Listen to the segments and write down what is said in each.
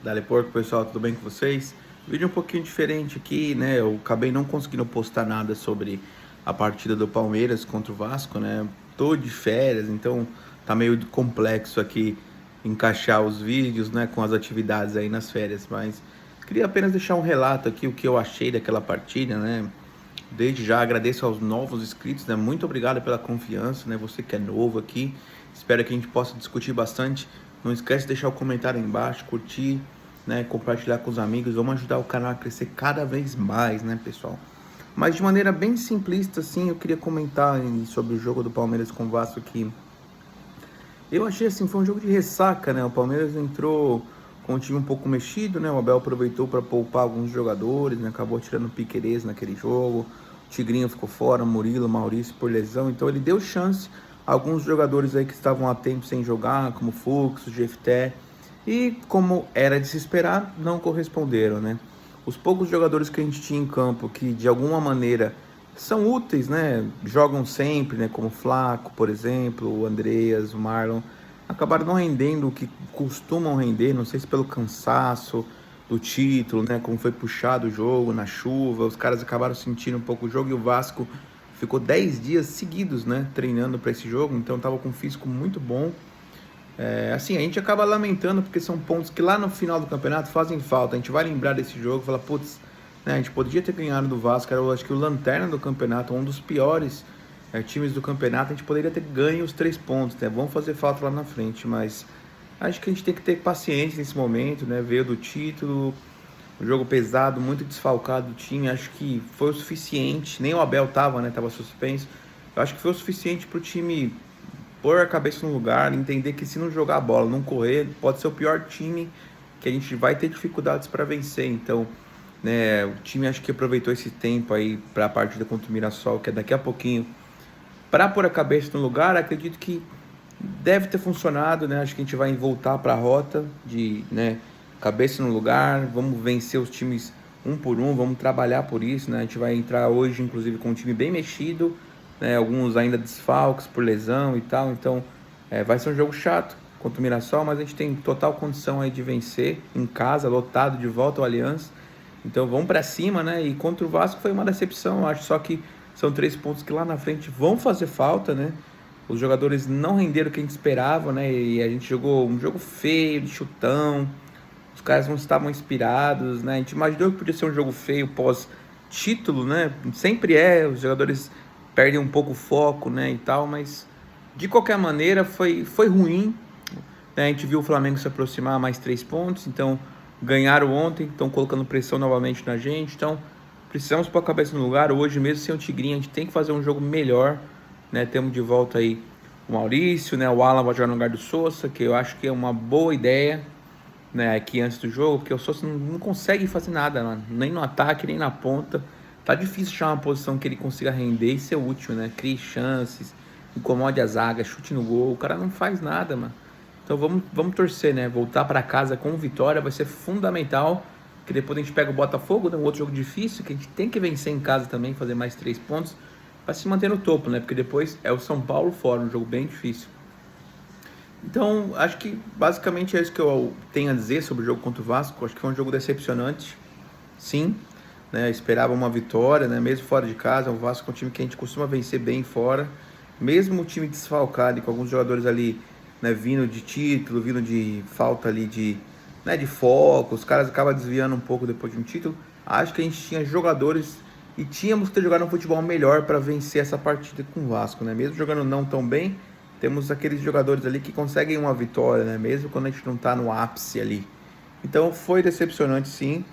Dale Porco, pessoal, tudo bem com vocês? Vídeo um pouquinho diferente aqui, né? Eu acabei não conseguindo postar nada sobre a partida do Palmeiras contra o Vasco, né? Tô de férias, então tá meio complexo aqui encaixar os vídeos, né, com as atividades aí nas férias, mas queria apenas deixar um relato aqui o que eu achei daquela partida, né? Desde já agradeço aos novos inscritos, né? Muito obrigado pela confiança, né? Você que é novo aqui, espero que a gente possa discutir bastante. Não esquece de deixar o comentário aí embaixo, curtir, né? Compartilhar com os amigos. Vamos ajudar o canal a crescer cada vez mais, né, pessoal? Mas de maneira bem simplista, assim, eu queria comentar sobre o jogo do Palmeiras com o Vasco que eu achei assim, foi um jogo de ressaca, né? O Palmeiras entrou com o time um pouco mexido, né? O Abel aproveitou para poupar alguns jogadores, né? Acabou tirando o Piquerez naquele jogo. O Tigrinho ficou fora, Murilo, Maurício por lesão. Então ele deu chance a alguns jogadores aí que estavam há tempo sem jogar, como Fux, o Jefté. E como era de se esperar, não corresponderam, né? Os poucos jogadores que a gente tinha em campo que de alguma maneira são úteis, né? Jogam sempre, né? Como o Flaco, por exemplo, o Andreas, o Marlon, acabaram não rendendo o que costumam render, não sei se pelo cansaço do título, né? Como foi puxado o jogo na chuva, os caras acabaram sentindo um pouco o jogo e o Vasco ficou 10 dias seguidos, né? Treinando para esse jogo, então tava com um físico muito bom. Assim, a gente acaba lamentando porque são pontos que lá no final do campeonato fazem falta. A gente vai lembrar desse jogo e falar, putz, né, a gente podia ter ganhado do Vasco, era acho que o lanterna do campeonato, um dos piores times do campeonato, a gente poderia ter ganho os 3 pontos, né? Vão fazer falta lá na frente, mas acho que a gente tem que ter paciência nesse momento, né? Veio do título, um jogo pesado, muito desfalcado do time, acho que foi o suficiente, nem o Abel tava, né? Tava suspenso. Eu acho que foi o suficiente pro time pôr a cabeça no lugar, entender que se não jogar a bola, não correr, pode ser o pior time que a gente vai ter dificuldades para vencer. Então, né, o time acho que aproveitou esse tempo aí para a partida contra o Mirassol, que é daqui a pouquinho, para pôr a cabeça no lugar. Acredito que deve ter funcionado, né? Acho que a gente vai voltar para a rota de, né, cabeça no lugar, vamos vencer os times um por um, vamos trabalhar por isso, né? A gente vai entrar hoje, inclusive, com um time bem mexido, né? Alguns ainda desfalques por lesão e tal, então vai ser um jogo chato contra o Mirassol, mas a gente tem total condição aí de vencer em casa, lotado de volta ao Allianz. Então vamos para cima, né? E contra o Vasco foi uma decepção, eu acho, só que são 3 pontos que lá na frente vão fazer falta, né? Os jogadores não renderam o que a gente esperava, né? E a gente jogou um jogo feio, de chutão. Os caras não estavam inspirados, né? A gente imaginou que podia ser um jogo feio pós-título, né? Sempre os jogadores perdem um pouco o foco, né? E tal, mas de qualquer maneira foi ruim, né? A gente viu o Flamengo se aproximar a mais 3 pontos, então ganharam ontem, estão colocando pressão novamente na gente, então precisamos pôr a cabeça no lugar. Hoje mesmo sem o Tigrinho, a gente tem que fazer um jogo melhor, né? Temos de volta aí o Maurício, né? O Alan vai jogar no lugar do Sousa, que eu acho que é uma boa ideia, né? Aqui antes do jogo, porque o Sousa não consegue fazer nada, mano, nem no ataque, nem na ponta. Tá difícil achar uma posição que ele consiga render e ser útil, né? Crie chances, incomode a zaga, chute no gol. O cara não faz nada, mano. Então vamos torcer, né? Voltar para casa com vitória vai ser fundamental. Que depois a gente pega o Botafogo, né? Um outro jogo difícil, que a gente tem que vencer em casa também, fazer mais 3 pontos para se manter no topo, né? Porque depois é o São Paulo fora, um jogo bem difícil. Então, acho que basicamente é isso que eu tenho a dizer sobre o jogo contra o Vasco. Acho que foi um jogo decepcionante, sim, né? Esperava uma vitória, né? Mesmo fora de casa. O Vasco é um time que a gente costuma vencer bem fora, mesmo o time desfalcado e com alguns jogadores ali, né, vindo de título, vindo de falta ali né, de foco, os caras acabam desviando um pouco depois de um título. Acho que a gente tinha jogadores e tínhamos que ter jogado um futebol melhor para vencer essa partida com o Vasco, né? Mesmo jogando não tão bem, temos aqueles jogadores ali que conseguem uma vitória, né? Mesmo quando a gente não tá no ápice ali. Então foi decepcionante, sim.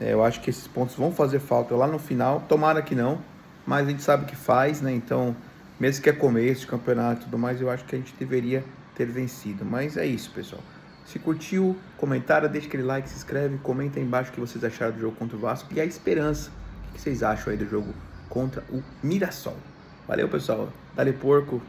Eu acho que esses pontos vão fazer falta lá no final. Tomara que não, mas a gente sabe que faz, né? Então, mesmo que é começo de campeonato e tudo mais, eu acho que a gente deveria ter vencido. Mas é isso, pessoal. Se curtiu, comentário, deixa aquele like, se inscreve, comenta aí embaixo o que vocês acharam do jogo contra o Vasco e a esperança. O que vocês acham aí do jogo contra o Mirassol? Valeu, pessoal. Dale Porco.